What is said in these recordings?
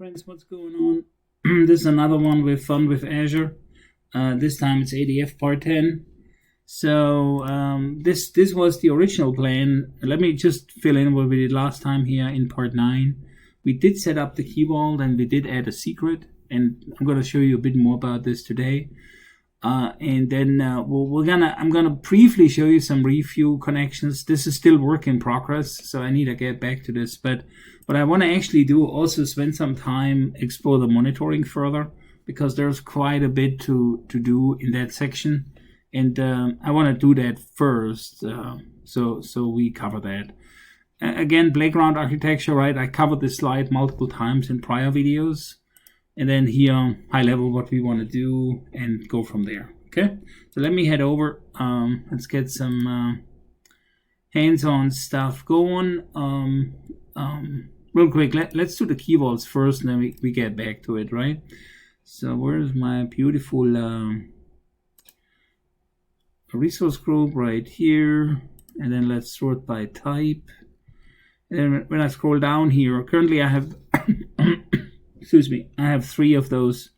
friends, what's going on? This is another one with fun with Azure. This time it's ADF part 10. So this was the original plan. Let me just fill in what we did last time here in part 9. We did set up the key vault and we did add a secret, and I'm going to show you a bit more about this today. And then I'm gonna briefly show you some review connections. This is still work in progress, so I need to get back to this. But what I want to actually do also spend some time explore the monitoring further, because there's quite a bit to do in that section, and I want to do that first. So we cover that. Again, playground architecture, right? I covered this slide multiple times in prior videos. And then here, high level, what we want to do and go from there. Okay, so let me head over. Let's get some hands-on stuff going. Real quick, let's do the key vaults first, and then we get back to it, right? So where's my beautiful resource group? Right here. And then let's sort by type. And then when I scroll down here, currently I have... excuse me, I have 3 of those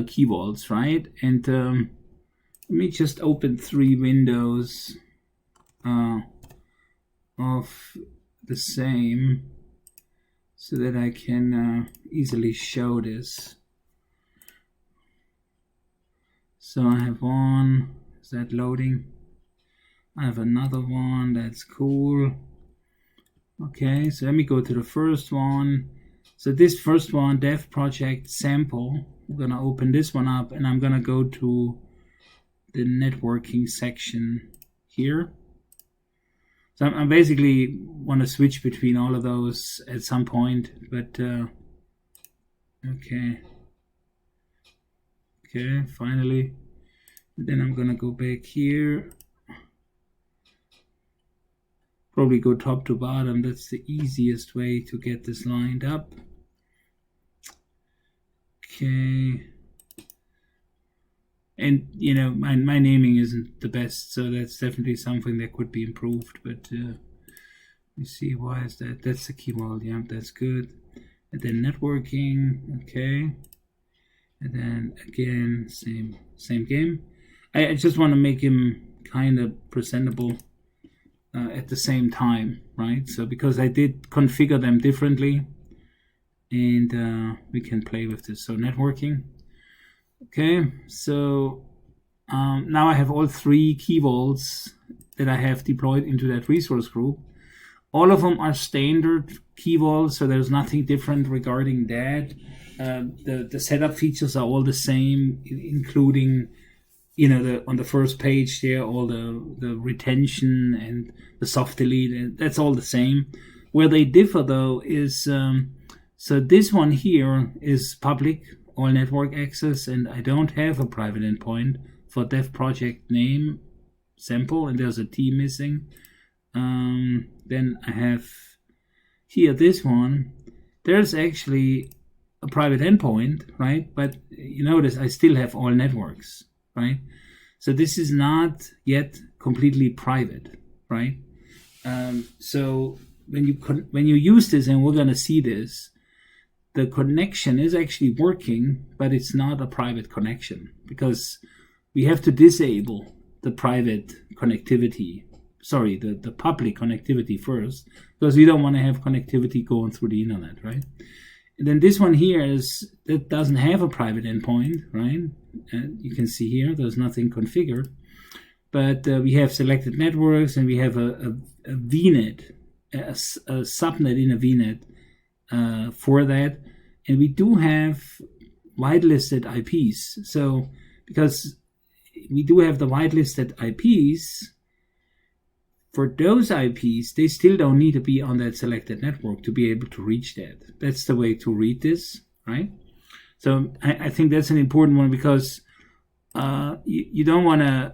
key vaults, right? And let me just open 3 windows of the same so that I can easily show this. So I have one. Is that loading? I have another one. That's cool. Okay, so let me go to the first one. So this first one, dev project sample, I'm going to open this one up, and I'm going to go to the networking section here. So I basically want to switch between all of those at some point, but okay, finally. Then I'm going to go back here. Probably go top to bottom. That's the easiest way to get this lined up. Okay, and you know, my naming isn't the best, so that's definitely something that could be improved. But let me see, why is that? That's the key vault. Yeah, that's good. And then networking. Okay, and then again, same game. I just want to make him kind of presentable at the same time, right? So because I did configure them differently. And we can play with this. So networking. Okay, so now I have all 3 key vaults that I have deployed into that resource group. All of them are standard key vaults, so there's nothing different regarding that. The setup features are all the same, including, you know, on the first page there, all the retention and the soft delete, and that's all the same. Where they differ though is so this one here is public, all network access, and I don't have a private endpoint for dev project name sample, and there's a T missing. Then I have here this one. There's actually a private endpoint, right? But you notice I still have all networks, right? So this is not yet completely private, right? So when you use this, and we're gonna see this, the connection is actually working, but it's not a private connection, because we have to disable the private connectivity. Sorry, the public connectivity first, because we don't want to have connectivity going through the internet, right? And then this one here that doesn't have a private endpoint, right? And you can see here there's nothing configured, but we have selected networks, and we have a VNet, a subnet in a VNet. For that, and we do have whitelisted IPs. So because we do have the whitelisted IPs, for those IPs, they still don't need to be on that selected network to be able to reach that. That's the way to read this, right? So I think that's an important one, because you don't want to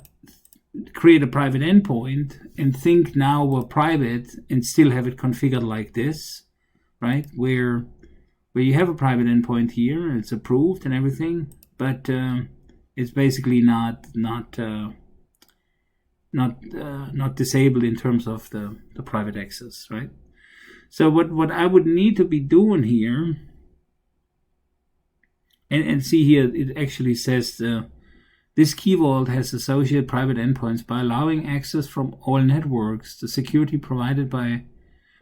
create a private endpoint and think now we're private and still have it configured like this, right? Where you have a private endpoint here, it's approved and everything, but it's basically not disabled in terms of the private access, right? So what I would need to be doing here, and see here, it actually says this key vault has associated private endpoints by allowing access from all networks. The security provided by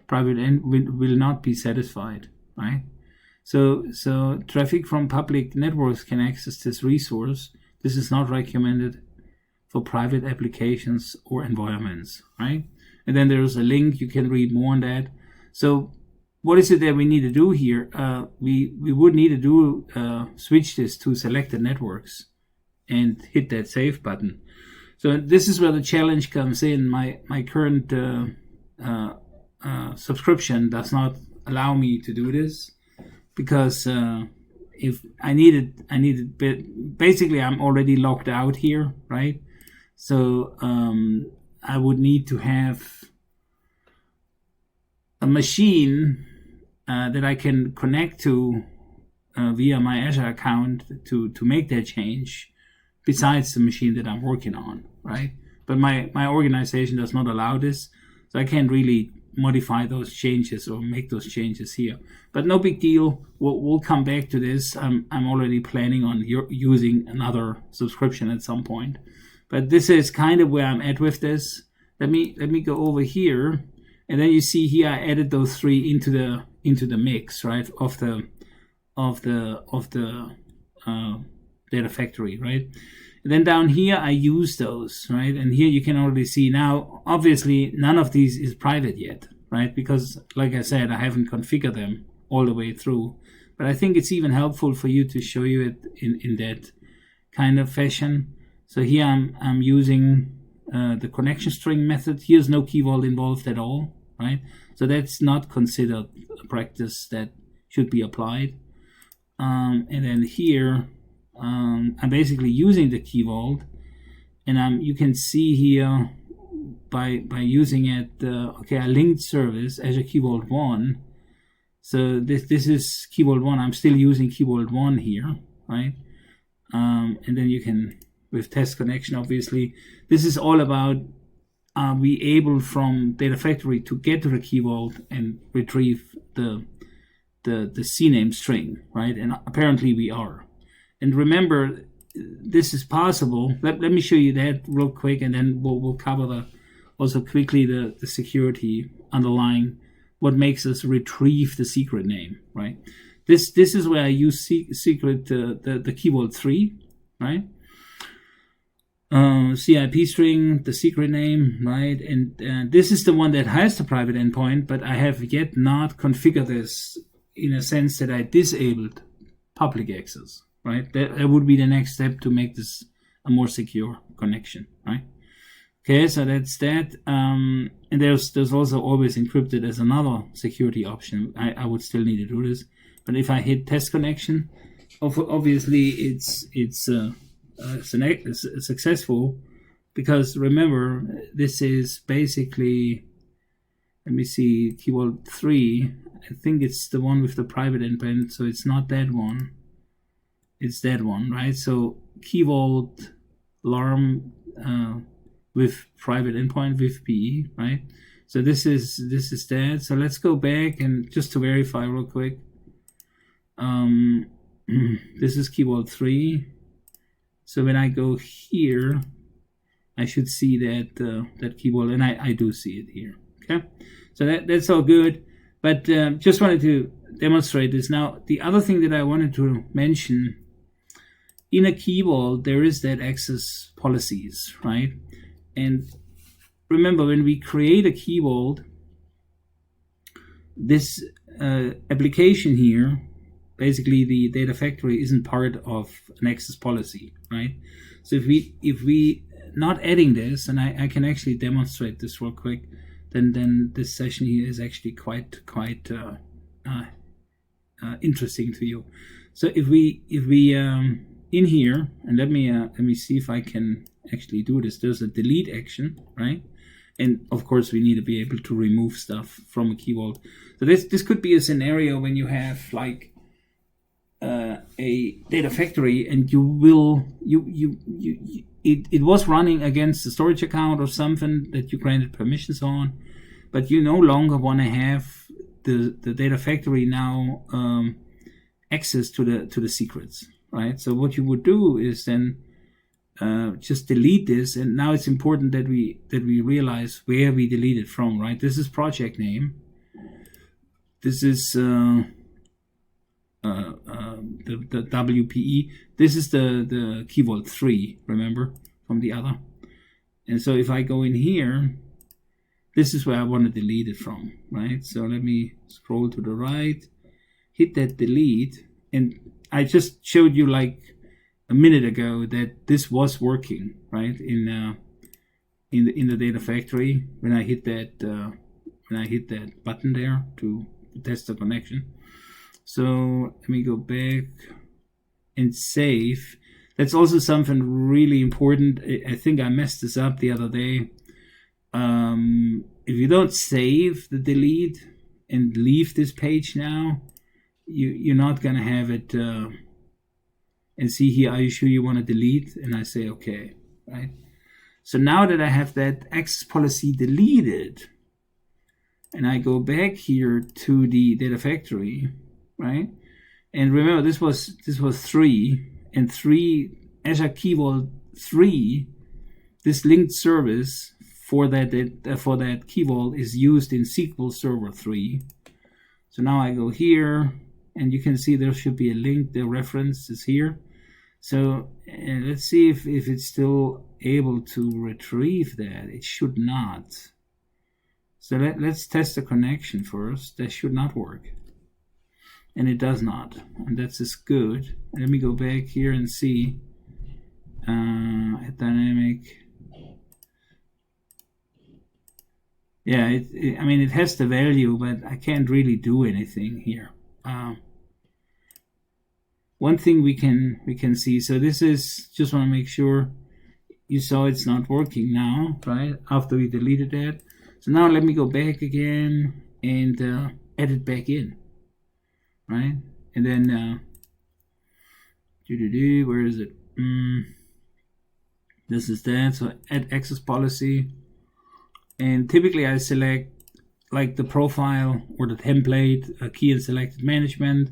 private end will not be satisfied, right? So traffic from public networks can access this resource. This is not recommended for private applications or environments, right? And then there's a link, you can read more on that. So what is it that we need to do here? We would need to do switch this to selected networks and hit that save button. So this is where the challenge comes in. My current subscription does not allow me to do this, because if I needed basically I'm already logged out here, right? So I would need to have a machine that I can connect to via my Azure account to make that change, besides the machine that I'm working on, right? But my organization does not allow this, so I can't really modify those changes or make those changes here. But no big deal. We'll come back to this. I'm already planning on using another subscription at some point. But this is kind of where I'm at with this. Let me go over here, and then you see here I added those three into the mix, right? Of the data factory, right? And then down here I use those, right? And here you can already see now, obviously none of these is private yet, right? Because like I said, I haven't configured them all the way through. But I think it's even helpful for you to show you it in that kind of fashion. So here I'm using the connection string method. Here's no key vault involved at all, right? So that's not considered a practice that should be applied. And then here I'm basically using the key vault, and you can see here by using it. Okay, I linked service Azure Key Vault 1. So this is Key Vault 1. I'm still using Key Vault 1 here, right? And then you can, with test connection, obviously, this is all about are we able from Data Factory to get to the key vault and retrieve the CNAME string, right? And apparently we are. And remember, this is possible. Let me show you that real quick, and then we'll cover also quickly the security underlying what makes us retrieve the secret name, right? This is where I use secret the key vault 3, right? CIP string, the secret name, right? And this is the one that has the private endpoint, but I have yet not configured this in a sense that I disabled public access, right? That would be the next step to make this a more secure connection, right? Okay, so that's that. And there's also always encrypted as another security option. I would still need to do this, but if I hit test connection, obviously it's successful, because remember, this is basically, let me see, key vault 3. I think it's the one with the private endpoint, so it's not that one. It's that one, right? So key vault alarm with private endpoint with PE, right? So this is that. So let's go back and just to verify real quick. This is key vault 3. So when I go here, I should see that key vault, and I do see it here. Okay, so that's all good. But just wanted to demonstrate this. Now, the other thing that I wanted to mention, in a key vault, there is that access policies, right? And remember, when we create a key vault, this application here, basically the data factory, isn't part of an access policy, right? So if we not adding this, and I can actually demonstrate this real quick, then this session here is actually quite interesting to you. So if we in here, and let me see if I can actually do this. There's a delete action, right? And of course we need to be able to remove stuff from a key vault. So this could be a scenario when you have like a data factory, and it was running against a storage account or something that you granted permissions on, but you no longer want to have the data factory now access to the secrets, right? So what you would do is then just delete this, and now it's important that we realize where we deleted from, right? This is project name. This is the WPE. This is the key vault 3, remember, from the other. And so if I go in here, this is where I want to delete it from, right? So let me scroll to the right, hit that delete, and I just showed you like a minute ago that this was working, right? In the data factory when I hit that button there to test the connection. So let me go back and save. That's also something really important. I think I messed this up the other day. If you don't save the delete and leave this page now, you're not gonna have it. And see here, are you sure you want to delete? And I say okay, right? So now that I have that access policy deleted, and I go back here to the data factory, right? And remember, this was 3, and 3 Azure Key Vault 3. This linked service for that Key Vault is used in SQL Server 3. So now I go here, and you can see there should be a link. The reference is here. So let's see if it's still able to retrieve that. It should not. So let's test the connection first. That should not work. And it does not. And that's just good. Let me go back here and see. Dynamic. Yeah, I mean, it has the value, but I can't really do anything here. One thing we can see, so this is, just want to make sure you saw it's not working now, right? After we deleted that. So now let me go back again and add it back in, right? And then, where is it? This is that, so add access policy. And typically I select like the profile or the template, key and selected management.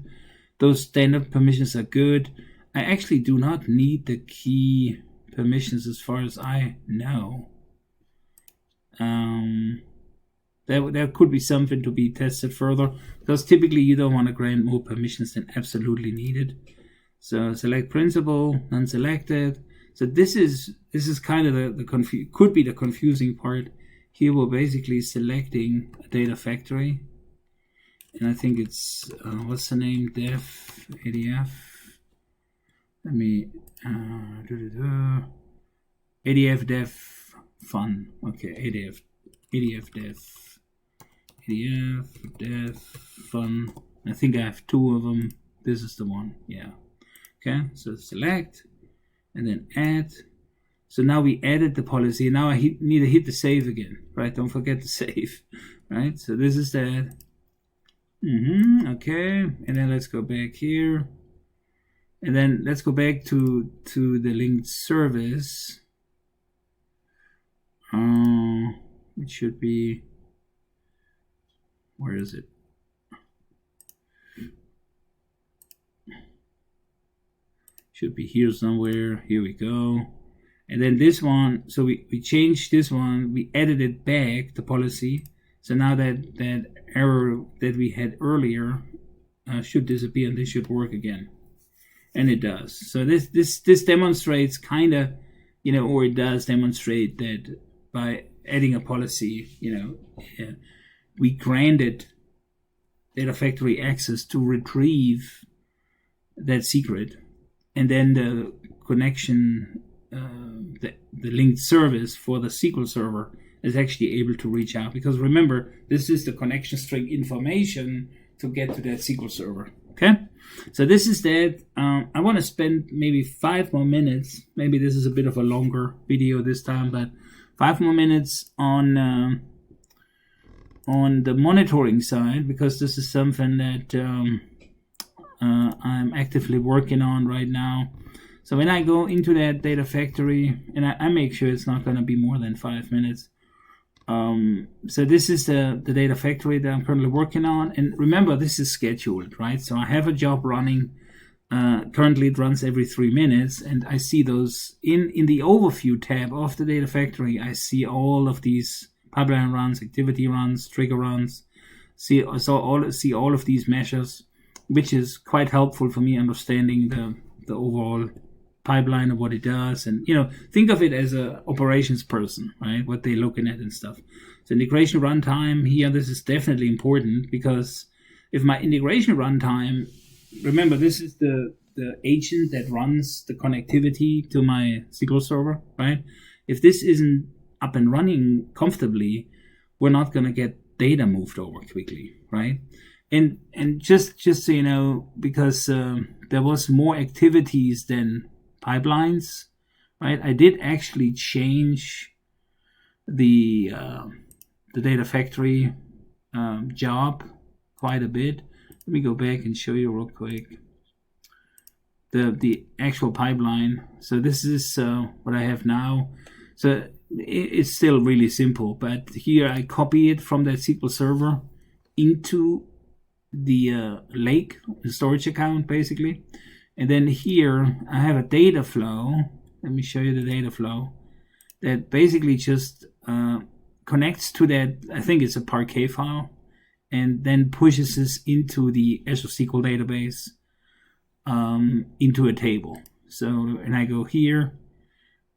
Those standard permissions are good. I actually do not need the key permissions as far as I know. There could be something to be tested further, because typically you don't want to grant more permissions than absolutely needed. So select principal, unselected. So this is kind of the could be the confusing part. Here we're basically selecting a data factory. And I think it's, what's the name, def, ADF. Let me, ADF def fun. Okay, ADF def fun. I think I have 2 of them. This is the one, yeah. Okay, so select, and then add. So now we added the policy. Now I need to hit the save again, right? Don't forget to save, right? So this is that. Okay, and then let's go back here, and then let's go back to the linked service. It should be, where is it? Should be here somewhere. Here we go. And then this one, so we changed this one, we added it back, the policy. So now that error that we had earlier should disappear, and this should work again. And it does. So this demonstrates kind of, or it does demonstrate that by adding a policy, we granted data factory access to retrieve that secret, and then the connection, the linked service for the SQL server is actually able to reach out, because remember, this is the connection string information to get to that SQL server. Okay, so this is that. I want to spend maybe 5 more minutes. Maybe this is a bit of a longer video this time, but 5 more minutes on the monitoring side, because this is something that I'm actively working on right now. So when I go into that data factory, and I make sure it's not going to be more than 5 minutes. So this is the data factory that I'm currently working on. And remember, this is scheduled, right? So I have a job running. Currently, it runs every 3 minutes, and I see those in the overview tab of the data factory. I see all of these pipeline runs, activity runs, trigger runs. See all of these measures, which is quite helpful for me understanding the overall pipeline of what it does. And think of it as a operations person, right? What they're looking at and stuff. So integration runtime here, this is definitely important, because if my integration runtime, remember, this is the agent that runs the connectivity to my SQL server, right? If this isn't up and running comfortably, we're not going to get data moved over quickly, right? And just so you know, because there was more activities than pipelines, right? I did actually change the data factory job quite a bit. Let me go back and show you real quick the actual pipeline. So this is what I have now. So it's still really simple, but here I copy it from that SQL server into the lake, the storage account, basically. And then here I have a data flow. Let me show you the data flow that basically just connects to that. I think it's a Parquet file, and then pushes this into the Azure SQL database, into a table. So, and I go here,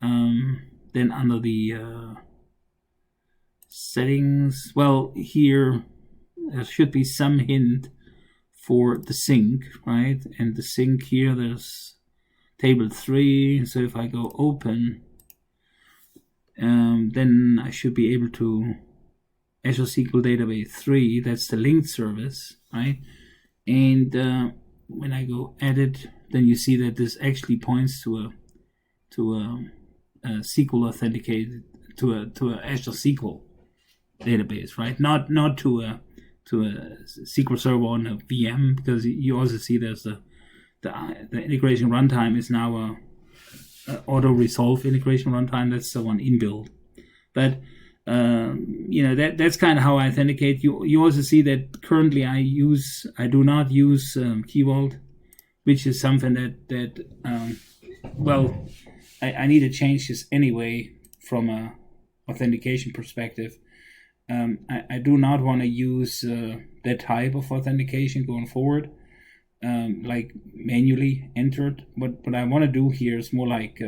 then under the settings, well, here there should be some hint for the sync, right? And the sync here, there's table 3. So if I go open, then I should be able to Azure SQL Database 3, that's the linked service, right? And when I go edit, then you see that this actually points to a SQL authenticated, to a Azure SQL database, right? Not to a SQL server on a VM, because you also see there's the integration runtime is now a auto resolve integration runtime. That's the one inbuilt. But that's kind of how I authenticate. You also see that currently I do not use Key Vault, which is something that I need to change this anyway from a authentication perspective. I do not want to use that type of authentication going forward, like manually entered. What I want to do here is more like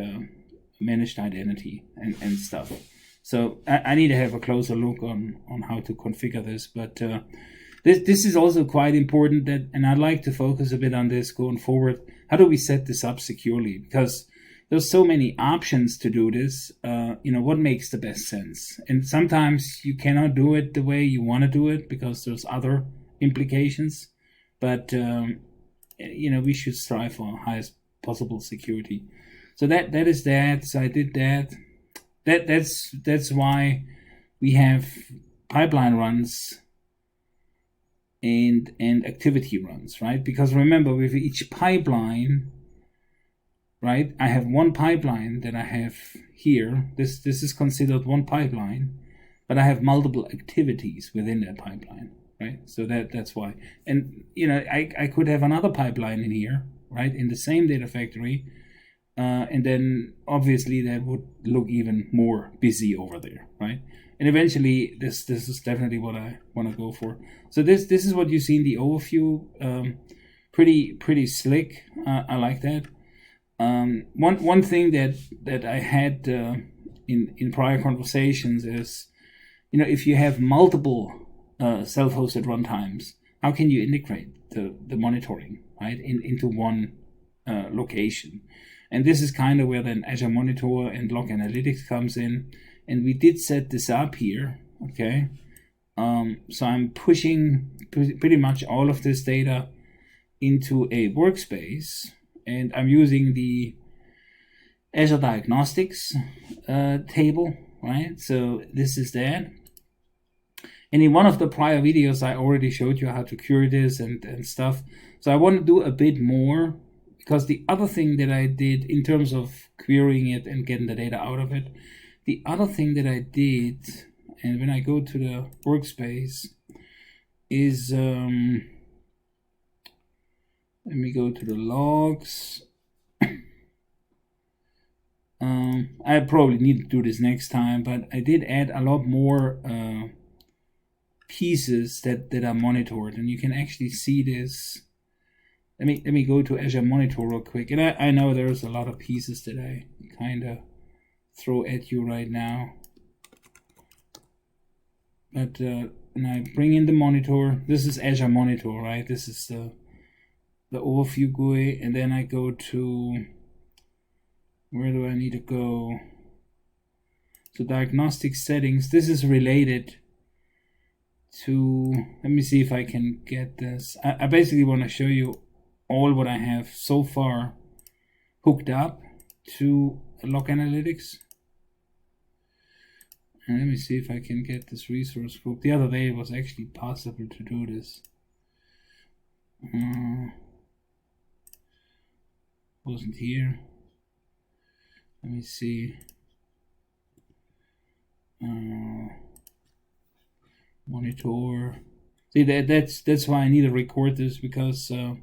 managed identity and stuff. So I need to have a closer look on how to configure this. But this is also quite important, and I'd like to focus a bit on this going forward. How do we set this up securely? Because there's so many options to do this. What makes the best sense? And sometimes you cannot do it the way you want to do it because there's other implications. But we should strive for highest possible security. So that is that. So I did that. That's why we have pipeline runs and activity runs, right? Because remember, with each pipeline, right, I have one pipeline that I have here. This is considered one pipeline, but I have multiple activities within that pipeline, right? So that's why. And I could have another pipeline in here, right, in the same data factory, and then obviously that would look even more busy over there, right? And eventually, this is definitely what I want to go for. So this is what you see in the overview. Pretty slick. I like that. One thing that I had in prior conversations is, if you have multiple self-hosted runtimes, how can you integrate the monitoring, right, into one location? And this is kind of where then Azure Monitor and Log Analytics comes in. And we did set this up here, okay? So I'm pushing pretty much all of this data into a workspace, and I'm using the Azure Diagnostics table, right? So this is that. And in one of the prior videos, I already showed you how to query this and stuff. So I want to do a bit more, because the other thing that I did in terms of querying it and getting the data out of it, the other thing that I did, and when I go to the workspace, is let me go to the logs. I probably need to do this next time, but I did add a lot more pieces that are monitored, and you can actually see this. Let me go to Azure Monitor real quick, and I know there's a lot of pieces that I kind of throw at you right now, but when I bring in the monitor, this is Azure Monitor, right? This is the overview GUI, and then I go to, where do I need to go? So diagnostic settings. This is related to, let me see if I can get this. I basically want to show you all what I have so far hooked up to log analytics. And let me see if I can get this resource group. The other day it was actually possible to do this. Wasn't here. Let me see. Monitor. See, that's why I need to record this, because I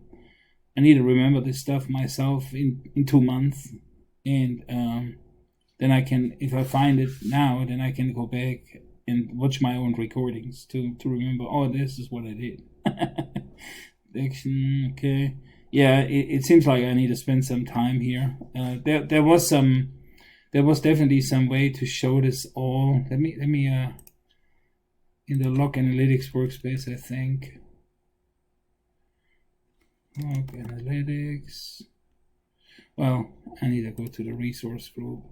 need to remember this stuff myself in 2 months, and then I can, if I find it now, then I can go back and watch my own recordings to remember, oh, this is what I did. Action, okay. Yeah, it seems like I need to spend some time here. There was definitely some way to show this all. Let me in the log analytics workspace, I think. Log analytics. Well, I need to go to the resource group.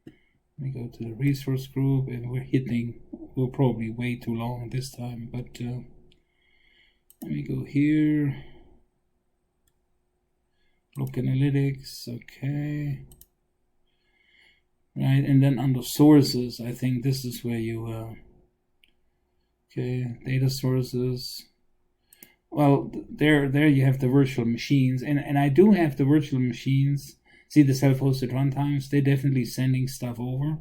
Let me go to the resource group, and we're probably way too long this time, but let me go here. Log analytics, okay. Right, and then under sources, I think this is where you, okay, data sources. Well, there you have the virtual machines, and I do have the virtual machines. See the self-hosted runtimes, they're definitely sending stuff over.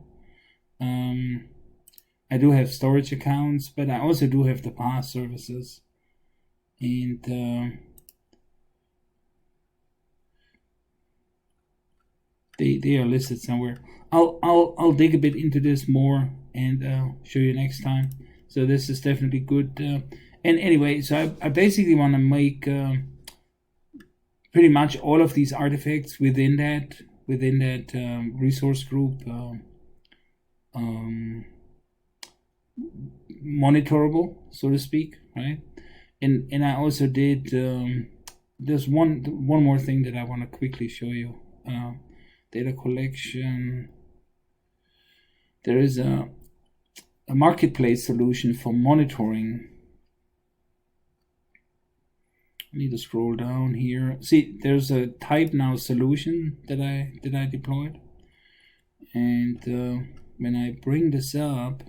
I do have storage accounts, but I also do have the PaaS services, and they are listed somewhere. I'll dig a bit into this more and show you next time. So this is definitely good. And anyway, so I basically want to make pretty much all of these artifacts within that resource group monitorable, so to speak, right? And I also did there's one more thing that I want to quickly show you. Data collection. There is a marketplace solution for monitoring. I need to scroll down here. See, there's a type now solution that I deployed, and when I bring this up,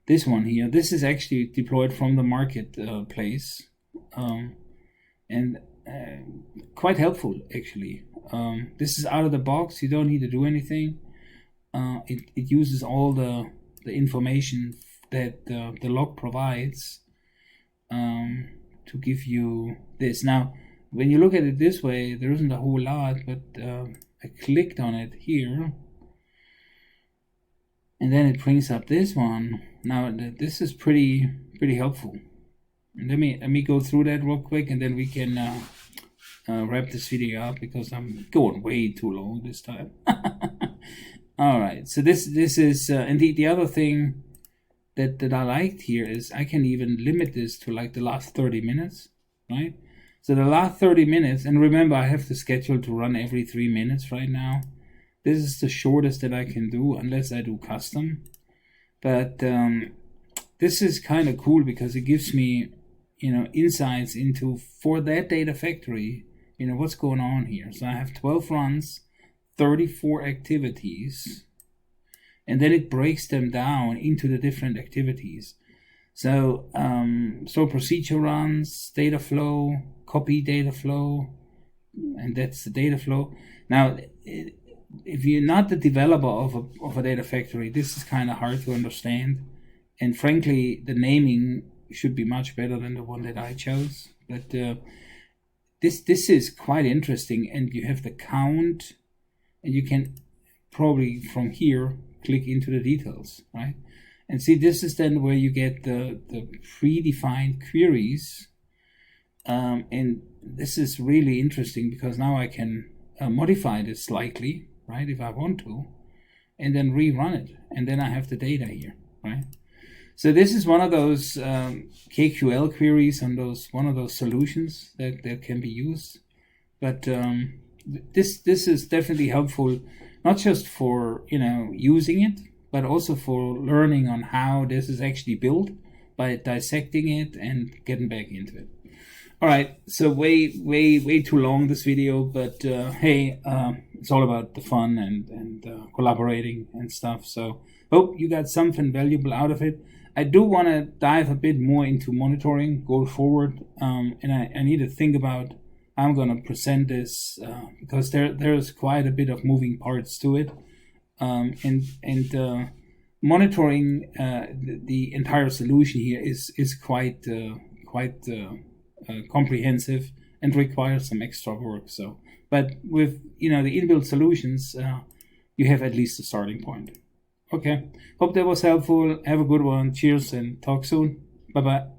this one here, this is actually deployed from the marketplace, and quite helpful actually. This is out of the box. You don't need to do anything. It uses all the information that the log provides to give you this. Now, when you look at it this way, there isn't a whole lot, but I clicked on it here, and then it brings up this one. Now, this is pretty helpful. And let me go through that real quick, and then we can wrap this video up, because I'm going way too long this time. All right, so this is and the other thing that I liked here is I can even limit this to like the last 30 minutes, right? So the last 30 minutes, and remember I have the schedule to run every 3 minutes right now. This is the shortest that I can do unless I do custom. But this is kind of cool because it gives me, insights into, for that data factory, what's going on here. So I have 12 runs, 34 activities, and then it breaks them down into the different activities. So procedure runs, data flow, copy data flow, and that's the data flow. Now, if you're not the developer of a data factory, this is kind of hard to understand. And frankly, the naming should be much better than the one that I chose. But this is quite interesting, and you have the count, and you can probably from here click into the details, right? And see, this is then where you get the predefined queries, and this is really interesting because now I can modify this slightly, right, if I want to, and then rerun it, and then I have the data here, right? So this is one of those KQL queries and one of those solutions that can be used. But this is definitely helpful, not just for using it, but also for learning on how this is actually built by dissecting it and getting back into it. All right, so way too long this video, but hey, it's all about the fun and collaborating and stuff. So hope you got something valuable out of it. I do want to dive a bit more into monitoring going forward, and I need to think about how I'm going to present this because there's quite a bit of moving parts to it, and monitoring the entire solution here is quite comprehensive and requires some extra work. So, but with the inbuilt solutions, you have at least a starting point. Okay, hope that was helpful. Have a good one. Cheers and talk soon. Bye bye.